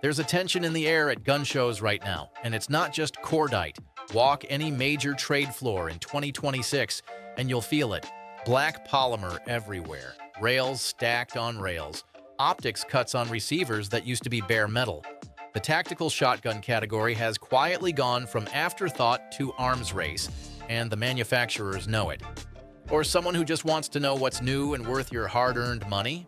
There's a tension in the air at gun shows right now, and it's not just cordite. Walk any major trade floor in 2026, and you'll feel it. Black polymer everywhere, rails stacked on rails, optics cuts on receivers that used to be bare metal. The tactical shotgun category has quietly gone from afterthought to arms race, and the manufacturers know it. Or someone who just wants to know what's new and worth your hard-earned money?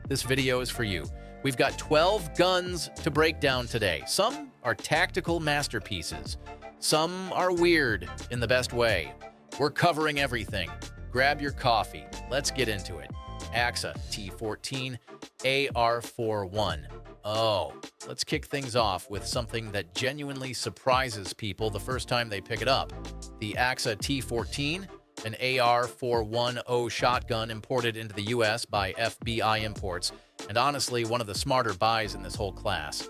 This video is for you. We've got 12 guns to break down today. Some are tactical masterpieces. Some are weird in the best way. We're covering everything. Grab your coffee. Let's get into it. AXA T14 AR-41. Oh, let's kick things off with something that genuinely surprises people the first time they pick it up. The AXA T14, an AR-410 shotgun imported into the US by FBI Imports, and honestly one of the smarter buys in this whole class.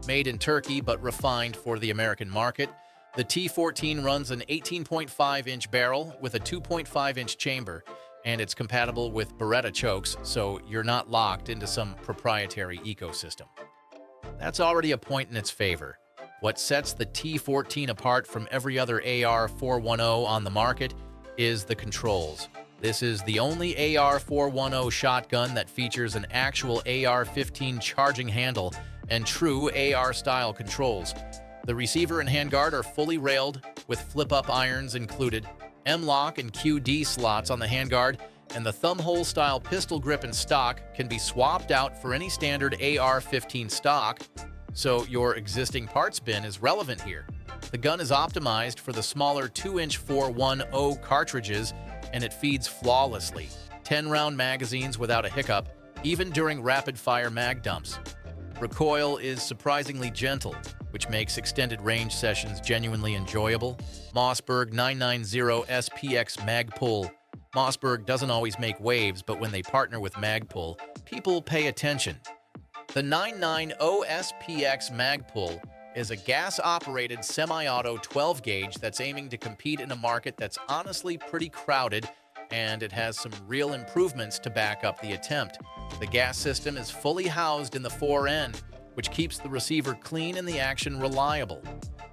Made in Turkey but refined for the American market, the T14 runs an 18.5-inch barrel with a 2.5-inch chamber, and it's compatible with Beretta chokes, so you're not locked into some proprietary ecosystem. That's already a point in its favor. What sets the T14 apart from every other AR-410 on the market is the controls. This is the only AR-410 shotgun that features an actual AR-15 charging handle and true AR-style controls. The receiver and handguard are fully railed with flip-up irons included, M-lock and QD slots on the handguard, and the thumbhole style pistol grip and stock can be swapped out for any standard AR-15 stock, so your existing parts bin is relevant here. The gun is optimized for the smaller 2-inch 410 cartridges, and it feeds flawlessly. 10-round magazines without a hiccup, even during rapid-fire mag dumps. Recoil is surprisingly gentle, which makes extended range sessions genuinely enjoyable. Mossberg 990 SPX Magpul. Mossberg doesn't always make waves, but when they partner with Magpul, people pay attention. The 990 SPX Magpul is a gas-operated semi-auto 12-gauge that's aiming to compete in a market that's honestly pretty crowded, and it has some real improvements to back up the attempt. The gas system is fully housed in the fore end, which keeps the receiver clean and the action reliable.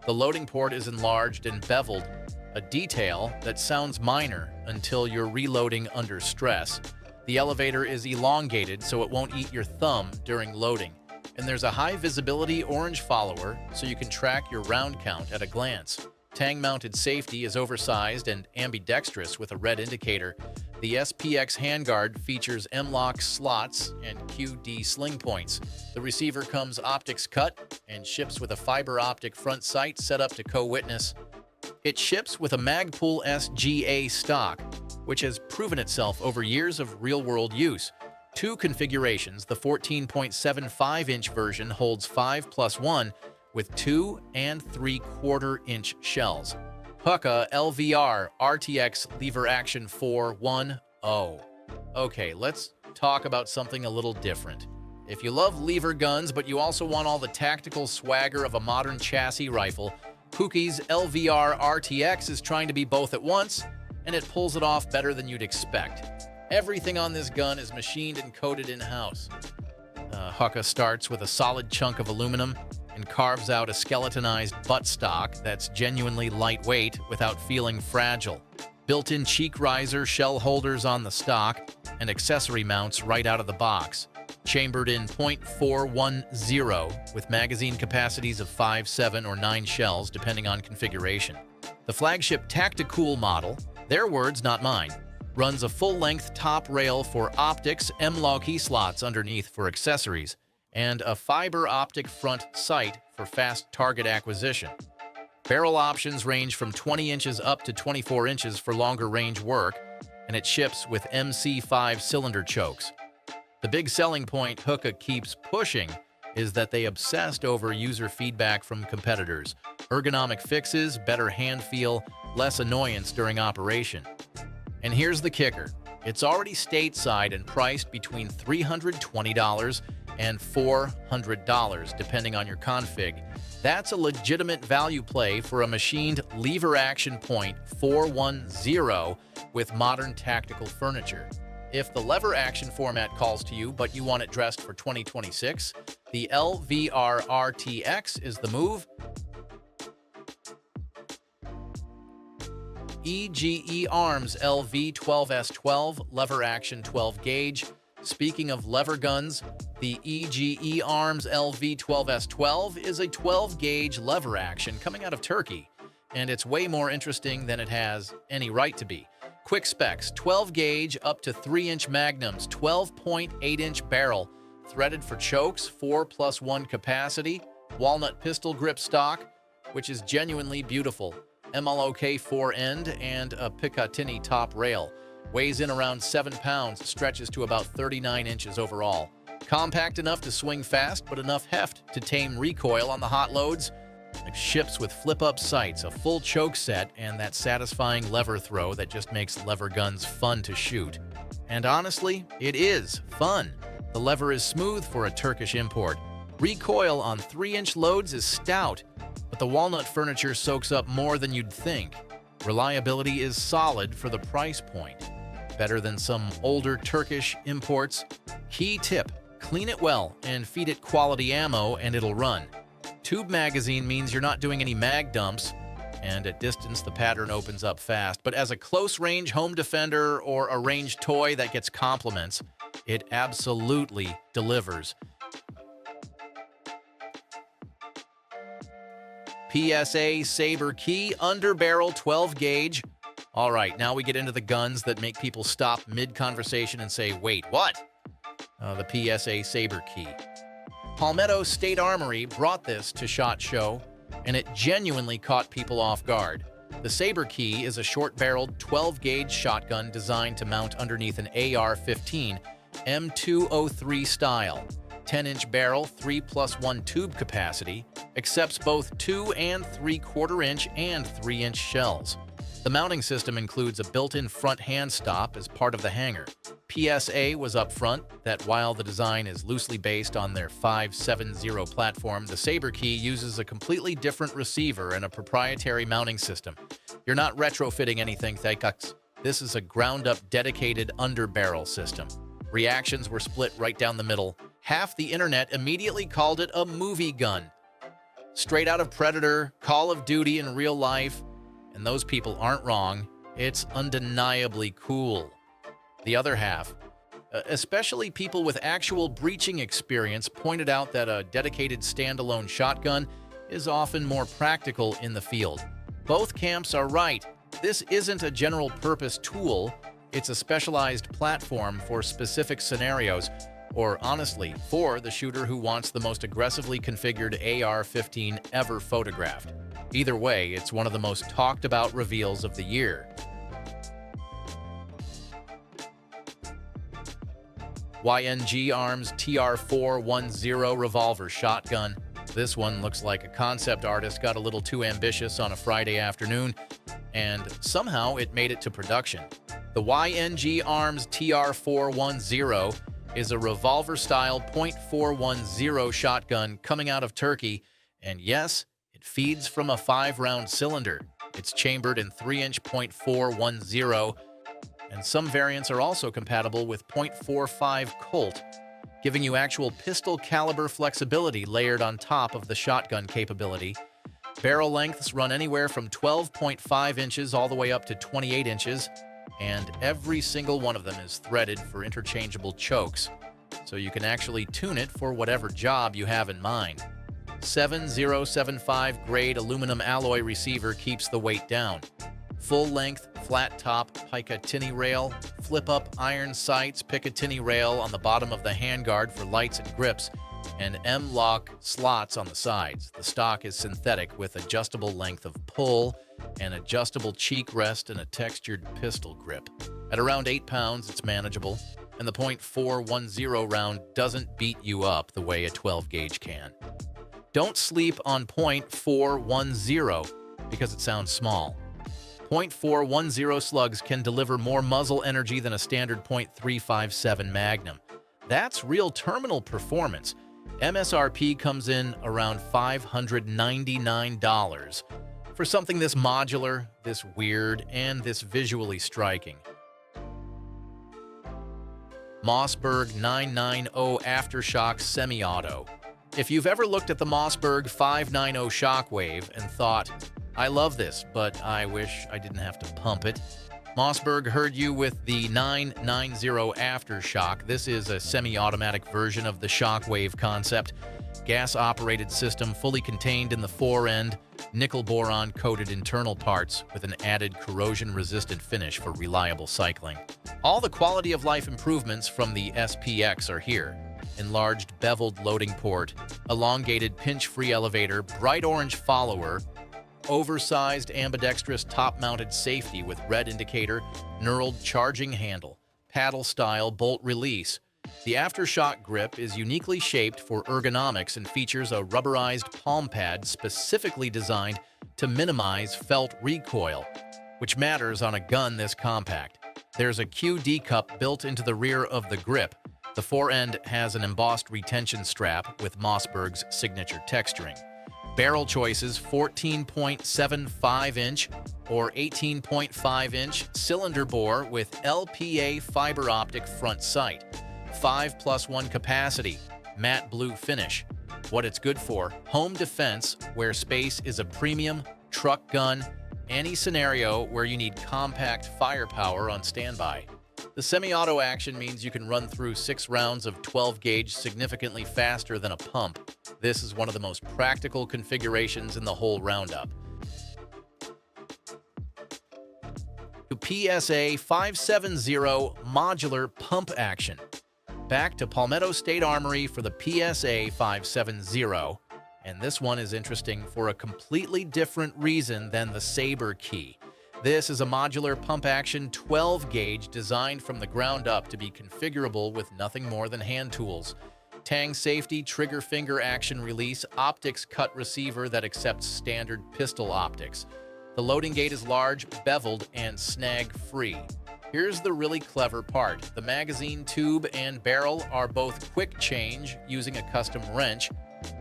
The loading port is enlarged and beveled, a detail that sounds minor until you're reloading under stress. The elevator is elongated so it won't eat your thumb during loading. And there's a high-visibility orange follower so you can track your round count at a glance. Tang-mounted safety is oversized and ambidextrous with a red indicator. The SPX handguard features M-lock slots and QD sling points. The receiver comes optics cut and ships with a fiber optic front sight set up to co-witness. It ships with a Magpul SGA stock, which has proven itself over years of real-world use. Two configurations, the 14.75-inch version holds 5+1 with 2 and 3/4-inch shells. Hukka LVR RTX Lever Action 410. Okay, let's talk about something a little different. If you love lever guns, but you also want all the tactical swagger of a modern chassis rifle, Huki's LVR RTX is trying to be both at once, and it pulls it off better than you'd expect. Everything on this gun is machined and coated in-house. Hukka starts with a solid chunk of aluminum and carves out a skeletonized buttstock that's genuinely lightweight without feeling fragile. Built-in cheek riser shell holders on the stock and accessory mounts right out of the box. Chambered in .410 with magazine capacities of 5, 7, or 9 shells depending on configuration. The flagship Tacticool model, their words not mine, runs a full-length top rail for optics, M-lock slots underneath for accessories, and a fiber optic front sight for fast target acquisition. Barrel options range from 20 inches up to 24 inches for longer range work, and it ships with MC5 cylinder chokes. The big selling point Hukka keeps pushing is that they obsessed over user feedback from competitors. Ergonomic fixes, better hand feel, less annoyance during operation. And here's the kicker. It's already stateside and priced between $320 and $400 depending on your config. That's a legitimate value play for a machined lever action .410 with modern tactical furniture. If the lever action format calls to you, but you want it dressed for 2026, the LVR RTX is the move. EGE Arms LV12S12 lever action 12 gauge. Speaking of lever guns, the EGE Arms LV12S12 is a 12 gauge lever action coming out of Turkey, and it's way more interesting than it has any right to be. Quick specs: 12 gauge up to 3-inch magnums, 12.8-inch barrel, threaded for chokes, 4+1 capacity, walnut pistol grip stock, which is genuinely beautiful, MLOK 4 end, and a Picatinny top rail. Weighs in around 7 pounds, stretches to about 39 inches overall. Compact enough to swing fast, but enough heft to tame recoil on the hot loads. It ships with flip-up sights, a full choke set, and that satisfying lever throw that just makes lever guns fun to shoot. And honestly, it is fun. The lever is smooth for a Turkish import. Recoil on 3-inch loads is stout, but the walnut furniture soaks up more than you'd think. Reliability is solid for the price point. Better than some older Turkish imports. Key tip: clean it well and feed it quality ammo and it'll run. Tube magazine means you're not doing any mag dumps, and at distance the pattern opens up fast. But as a close-range home defender or a ranged toy that gets compliments, it absolutely delivers. PSA Saber Key underbarrel 12 gauge. All right, now we get into the guns that make people stop mid-conversation and say, wait, what? The PSA Saber Key. Palmetto State Armory brought this to SHOT Show, and it genuinely caught people off guard. The Saber Key is a short-barreled 12-gauge shotgun designed to mount underneath an AR-15 M203 style. 10-inch barrel, 3+1 tube capacity, accepts both 2 and 3/4-inch and 3-inch shells. The mounting system includes a built-in front hand stop as part of the hanger. PSA was up front that while the design is loosely based on their 570 platform, the Saber Key uses a completely different receiver and a proprietary mounting system. You're not retrofitting anything, thanks. This is a ground-up dedicated underbarrel system. Reactions were split right down the middle. Half the internet immediately called it a movie gun. Straight out of Predator, Call of Duty in real life, and those people aren't wrong. It's undeniably cool. The other half, especially people with actual breaching experience, pointed out that a dedicated standalone shotgun is often more practical in the field. Both camps are right. This isn't a general-purpose tool. It's a specialized platform for specific scenarios, or honestly, for the shooter who wants the most aggressively configured AR-15 ever photographed. Either way, it's one of the most talked about reveals of the year. YNG Arms TR410 revolver shotgun. This one looks like a concept artist got a little too ambitious on a Friday afternoon, and somehow it made it to production. The YNG Arms TR410 is a revolver-style .410 shotgun coming out of Turkey, and yes, it feeds from a 5-round cylinder. It's chambered in 3-inch .410, and some variants are also compatible with .45 Colt, giving you actual pistol caliber flexibility layered on top of the shotgun capability. Barrel lengths run anywhere from 12.5 inches all the way up to 28 inches, and every single one of them is threaded for interchangeable chokes, so you can actually tune it for whatever job you have in mind. 7075 grade aluminum alloy receiver keeps the weight down. Full-length, flat-top Picatinny rail, flip-up iron sights Picatinny rail on the bottom of the handguard for lights and grips, and M-lock slots on the sides. The stock is synthetic with adjustable length of pull, an adjustable cheek rest, and a textured pistol grip. At around 8 pounds, it's manageable, and the .410 round doesn't beat you up the way a 12-gauge can. Don't sleep on .410 because it sounds small. .410 slugs can deliver more muzzle energy than a standard .357 Magnum. That's real terminal performance. MSRP comes in around $599 for something this modular, this weird, and this visually striking. Mossberg 990 Aftershock Semi-Auto. If you've ever looked at the Mossberg 590 Shockwave and thought, I love this, but I wish I didn't have to pump it, Mossberg heard you with the 990 Aftershock. This is a semi-automatic version of the Shockwave concept. Gas-operated system fully contained in the fore-end, nickel-boron coated internal parts with an added corrosion-resistant finish for reliable cycling. All the quality of life improvements from the SPX are here. Enlarged beveled loading port, elongated pinch-free elevator, bright orange follower, oversized ambidextrous top-mounted safety with red indicator, knurled charging handle, paddle-style bolt release. The Aftershock grip is uniquely shaped for ergonomics and features a rubberized palm pad specifically designed to minimize felt recoil, which matters on a gun this compact. There's a QD cup built into the rear of the grip. The fore-end has an embossed retention strap with Mossberg's signature texturing. Barrel choices: 14.75-inch or 18.5-inch cylinder bore with LPA fiber optic front sight. 5+1 capacity, matte blue finish. What it's good for: home defense, where space is a premium, truck gun, any scenario where you need compact firepower on standby. The semi-auto action means you can run through 6 rounds of 12-gauge significantly faster than a pump. This is one of the most practical configurations in the whole roundup. To PSA 570 modular pump action. Back to Palmetto State Armory for the PSA 570, and this one is interesting for a completely different reason than the Saber key. This is a modular pump-action 12-gauge designed from the ground up to be configurable with nothing more than hand tools. Tang safety, trigger finger action release, optics cut receiver that accepts standard pistol optics. The loading gate is large, beveled, and snag-free. Here's the really clever part. The magazine tube and barrel are both quick change using a custom wrench.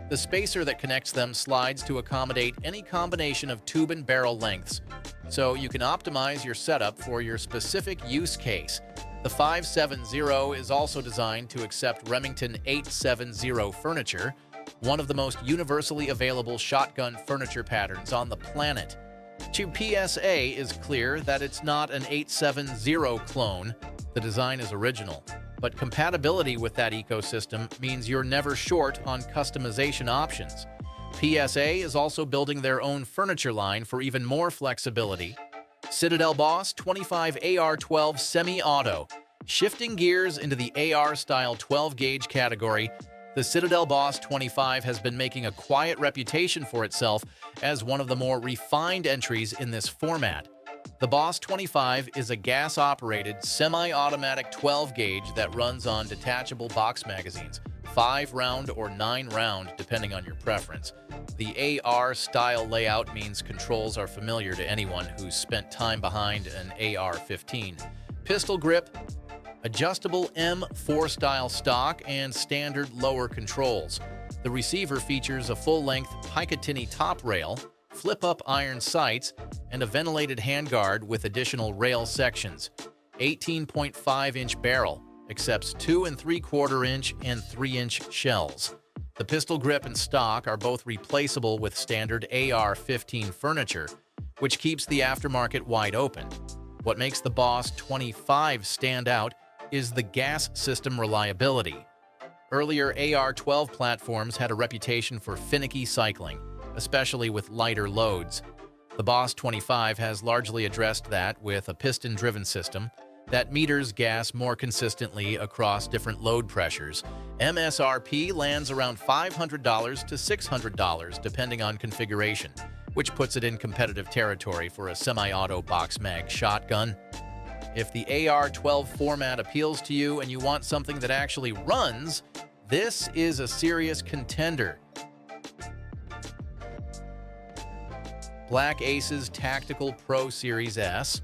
The spacer that connects them slides to accommodate any combination of tube and barrel lengths, so you can optimize your setup for your specific use case. The 570 is also designed to accept Remington 870 furniture, one of the most universally available shotgun furniture patterns on the planet. To PSA is clear that it's not an 870 clone. The design is original, but compatibility with that ecosystem means you're never short on customization options. PSA is also building their own furniture line for even more flexibility. Citadel Boss 25 AR-12 Semi-Auto. Shifting gears into the AR-style 12-gauge category, the Citadel Boss 25 has been making a quiet reputation for itself as one of the more refined entries in this format. The Boss 25 is a gas-operated, semi-automatic 12-gauge that runs on detachable box magazines, 5-round or 9-round, depending on your preference. The AR-style layout means controls are familiar to anyone who's spent time behind an AR-15. Pistol grip, adjustable M4-style stock, and standard lower controls. The receiver features a full-length Picatinny top rail, flip-up iron sights, and a ventilated handguard with additional rail sections. 18.5-inch barrel, accepts 2 3/4-inch and 3-inch shells. The pistol grip and stock are both replaceable with standard AR-15 furniture, which keeps the aftermarket wide open. What makes the Boss 25 stand out is the gas system reliability. Earlier AR-12 platforms had a reputation for finicky cycling, especially with lighter loads. The Boss 25 has largely addressed that with a piston-driven system that meters gas more consistently across different load pressures. MSRP lands around $500 to $600 depending on configuration, which puts it in competitive territory for a semi-auto box mag shotgun. If the AR-12 format appeals to you and you want something that actually runs, this is a serious contender. Black Aces Tactical Pro Series S.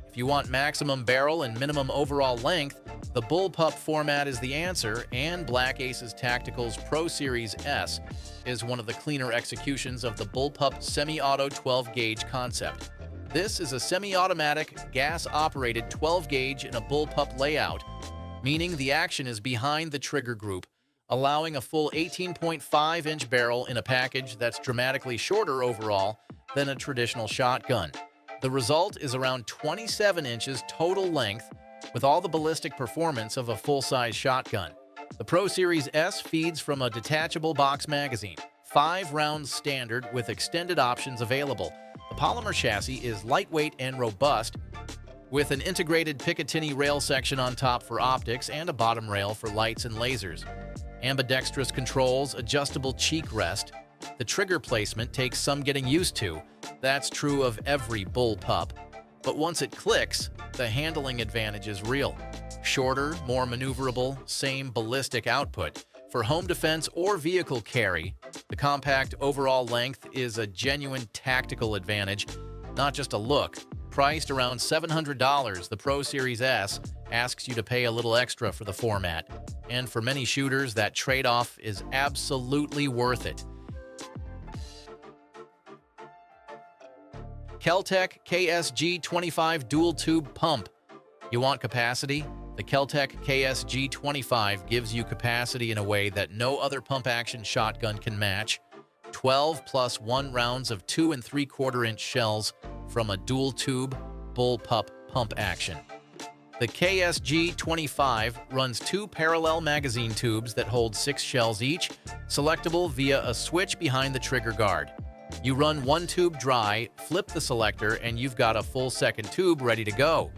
If you want maximum barrel and minimum overall length, the Bullpup format is the answer, and Black Aces Tactical's Pro Series S is one of the cleaner executions of the Bullpup semi-auto 12-gauge concept. This is a semi-automatic, gas-operated 12-gauge in a Bullpup layout meaning the action is behind the trigger group, allowing a full 18.5-inch barrel in a package that's dramatically shorter overall than a traditional shotgun. The result is around 27 inches total length with all the ballistic performance of a full-size shotgun. The Pro Series S feeds from a detachable box magazine, 5 rounds standard with extended options available. The polymer chassis is lightweight and robust, with an integrated Picatinny rail section on top for optics and a bottom rail for lights and lasers. Ambidextrous controls, adjustable cheek rest. The trigger placement takes some getting used to. That's true of every bullpup. But once it clicks, the handling advantage is real. Shorter, more maneuverable, same ballistic output. For home defense or vehicle carry, the compact overall length is a genuine tactical advantage, not just a look. Priced around $700, the Pro Series S asks you to pay a little extra for the format. And for many shooters, that trade-off is absolutely worth it. Kel-Tec KSG-25 Dual Tube Pump. You want capacity? The Kel-Tec KSG-25 gives you capacity in a way that no other pump-action shotgun can match. 12 plus 1 rounds of 2 3/4-inch shells from a dual-tube bullpup pump action. The KSG-25 runs 2 parallel magazine tubes that hold 6 shells each, selectable via a switch behind the trigger guard. You run 1 tube dry, flip the selector, and you've got a full second tube ready to go.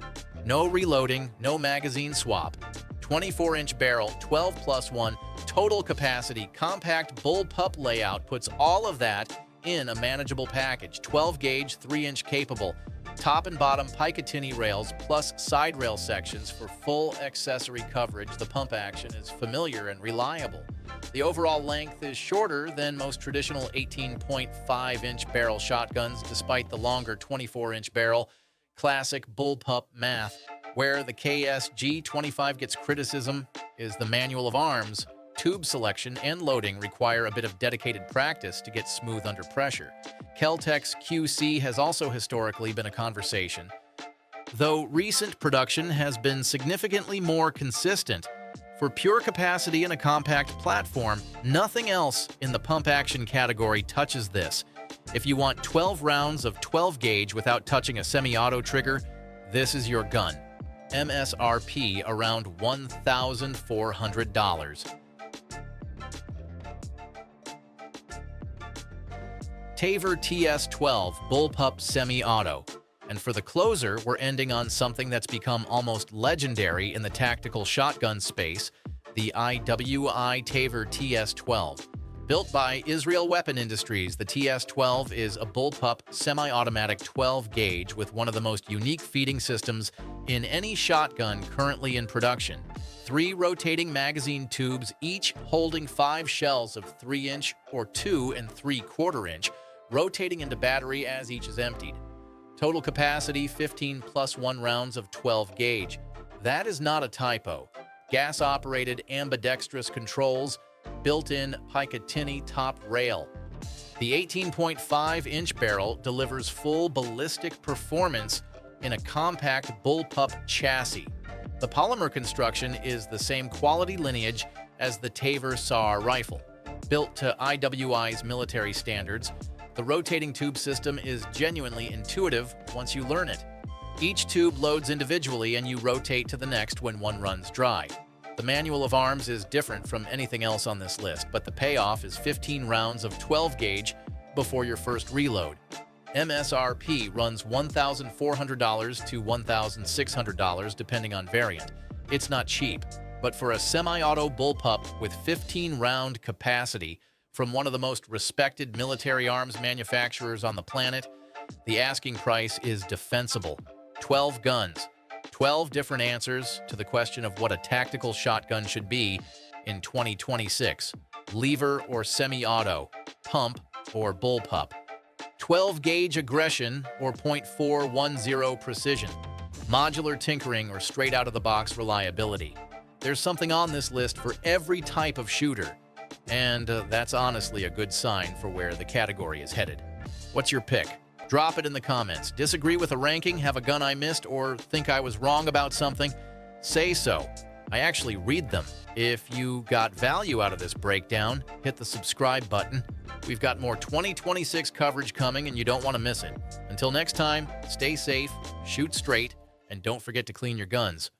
No reloading, no magazine swap. 24-inch barrel, 12 plus 1, total capacity, compact bullpup layout puts all of that in a manageable package. 12-gauge, 3-inch capable, top and bottom Picatinny rails plus side rail sections for full accessory coverage. The pump action is familiar and reliable. The overall length is shorter than most traditional 18.5-inch barrel shotguns, despite the longer 24-inch barrel. Classic bullpup math. Where the KSG-25 gets criticism is the manual of arms. Tube selection and loading require a bit of dedicated practice to get smooth under pressure. Kel-Tec's QC has also historically been a conversation, though recent production has been significantly more consistent. For pure capacity in a compact platform, nothing else in the pump action category touches this. If you want 12 rounds of 12-gauge without touching a semi-auto trigger, this is your gun. MSRP around $1,400. Taver TS12 Bullpup Semi-Auto. And for the closer, we're ending on something that's become almost legendary in the tactical shotgun space, the IWI Taver TS12. Built by Israel Weapon Industries, the TS12 is a bullpup semi-automatic 12-gauge with one of the most unique feeding systems in any shotgun currently in production. 3 rotating magazine tubes, each holding 5 shells of 3-inch or 2 3/4-inch, rotating into battery as each is emptied. Total capacity, 15 plus 1 rounds of 12-gauge. That is not a typo. Gas-operated ambidextrous controls, built-in Picatinny top rail. The 18.5-inch barrel delivers full ballistic performance in a compact bullpup chassis. The polymer construction is the same quality lineage as the Taver SAR rifle. Built to IWI's military standards, the rotating tube system is genuinely intuitive once you learn it. Each tube loads individually and you rotate to the next when one runs dry. The manual of arms is different from anything else on this list, but the payoff is 15 rounds of 12-gauge before your first reload. MSRP runs $1,400 to $1,600 depending on variant. It's not cheap, but for a semi-auto bullpup with 15-round capacity from one of the most respected military arms manufacturers on the planet, the asking price is defensible. 12 guns. 12 different answers to the question of what a tactical shotgun should be in 2026. Lever or semi-auto, pump or bullpup. 12-gauge aggression or .410 precision. Modular tinkering or straight-out-of-the-box reliability. There's something on this list for every type of shooter, and that's honestly a good sign for where the category is headed. What's your pick? Drop it in the comments. Disagree with a ranking, have a gun I missed, or think I was wrong about something? Say so. I actually read them. If you got value out of this breakdown, hit the subscribe button. We've got more 2026 coverage coming and you don't want to miss it. Until next time, stay safe, shoot straight, and don't forget to clean your guns.